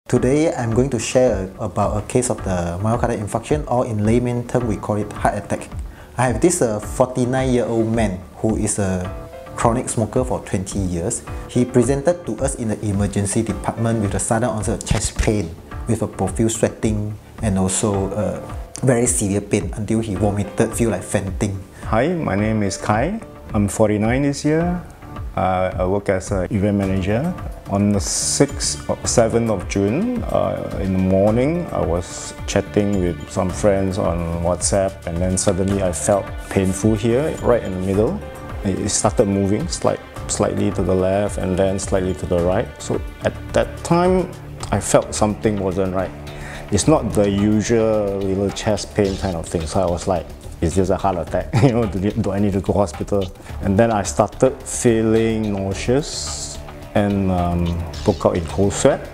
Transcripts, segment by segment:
Today I'm going to share about a case of the myocardial infarction, or in layman term we call it heart attack. I have this 49-year-old man who is a chronic smoker for 20 years. He presented to us in the emergency department with a sudden onset of chest pain, with a profuse sweating and also very severe pain until he vomited, feel like fainting. Hi, my name is Khai. I'm 49 this year. I work as an event manager. On the 6th or 7th of June, in the morning, I was chatting with some friends on WhatsApp, and then suddenly I felt painful here, right in the middle. It started moving slightly to the left and then slightly to the right. So at that time, I felt something wasn't right. It's not the usual little chest pain kind of thing. So I was like, is this a heart attack? You know, do I need to go to hospital? And then I started feeling nauseous and broke out in cold sweat.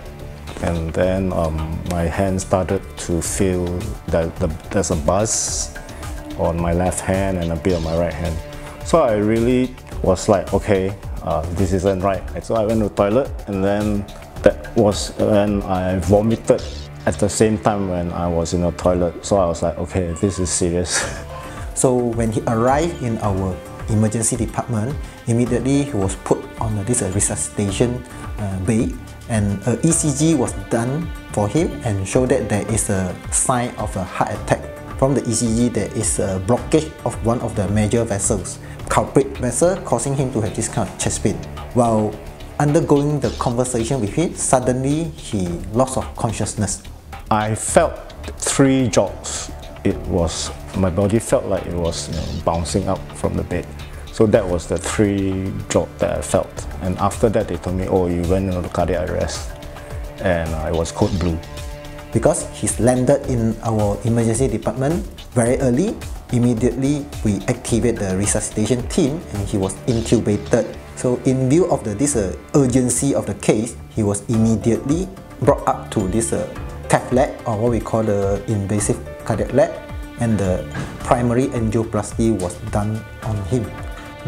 And then my hand started to feel that there's a buzz on my left hand and a bit on my right hand. So I really was like, okay, this isn't right. So I went to the toilet, and then that was when I vomited at the same time when I was in the toilet. So I was like, okay, this is serious. So when he arrived in our emergency department, immediately he was put on this resuscitation bay, and a ECG was done for him and showed that there is a sign of a heart attack. From the ECG, there is a blockage of one of the major vessels, culprit vessel, causing him to have this kind of chest pain. While undergoing the conversation with him, suddenly he lost of consciousness. I felt 3 jolts. My body felt like it was bouncing up from the bed. So that was the 3 jolt that I felt. And after that, they told me, oh, you went into cardiac arrest. And I was code blue. Because he's landed in our emergency department very early, immediately we activate the resuscitation team and he was intubated. So in view of this urgency of the case, he was immediately brought up to this cath lab, or what we call the invasive cardiac lab, and the primary angioplasty was done on him.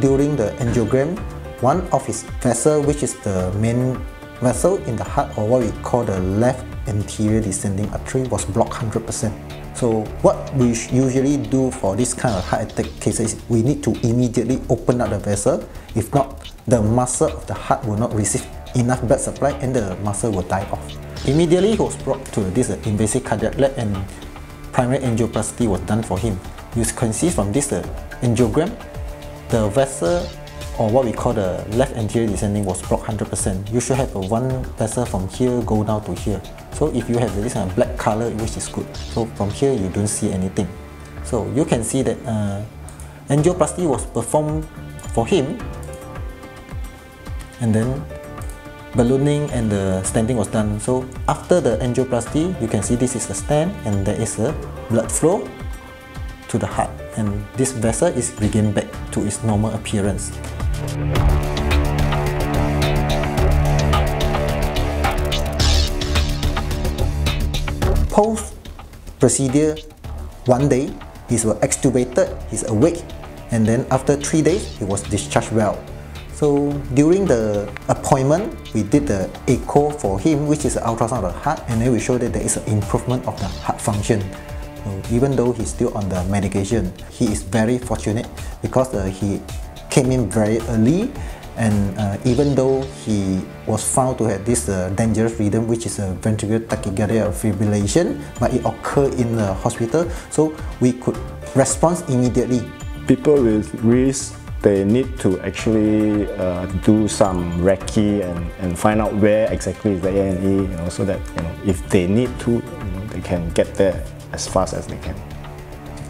During the angiogram, one of his vessels, which is the main vessel in the heart, or what we call the left anterior descending artery, was blocked 100%. So what we usually do for this kind of heart attack cases is we need to immediately open up the vessel. If not, the muscle of the heart will not receive enough blood supply and the muscle will die off. Immediately he was brought to this invasive cardiac lab and primary angioplasty was done for him. You can see from this angiogram, the vessel, or what we call the left anterior descending, was blocked 100%. You should have one vessel from here go down to here. So if you have this black color, which is good. So from here you don't see anything. So you can see that angioplasty was performed for him, and then ballooning and the stenting was done. So after the angioplasty, you can see this is the stent and there is a blood flow to the heart, and this vessel is regained back to its normal appearance. Post procedure, 1 day, he was extubated, he's awake, and then after 3 days, he was discharged well. So during the appointment, we did the echo for him, which is an ultrasound of the heart, and then we showed that there is an improvement of the heart function. So even though he's still on the medication, he is very fortunate because he came in very early, and even though he was found to have this dangerous rhythm, which is a ventricular tachycardia or fibrillation, but it occurred in the hospital, so we could respond immediately. People with risk, they need to actually do some recce and find out where exactly is the A&E, so that if they need to, they can get there as fast as they can.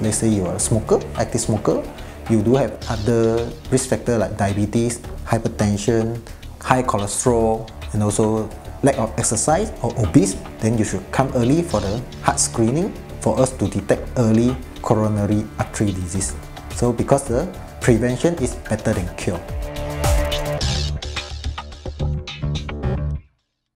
Let's say you are a smoker, active smoker, you do have other risk factors like diabetes, hypertension, high cholesterol, and also lack of exercise or obese, then you should come early for the heart screening for us to detect early coronary artery disease. So because the prevention is better than cure.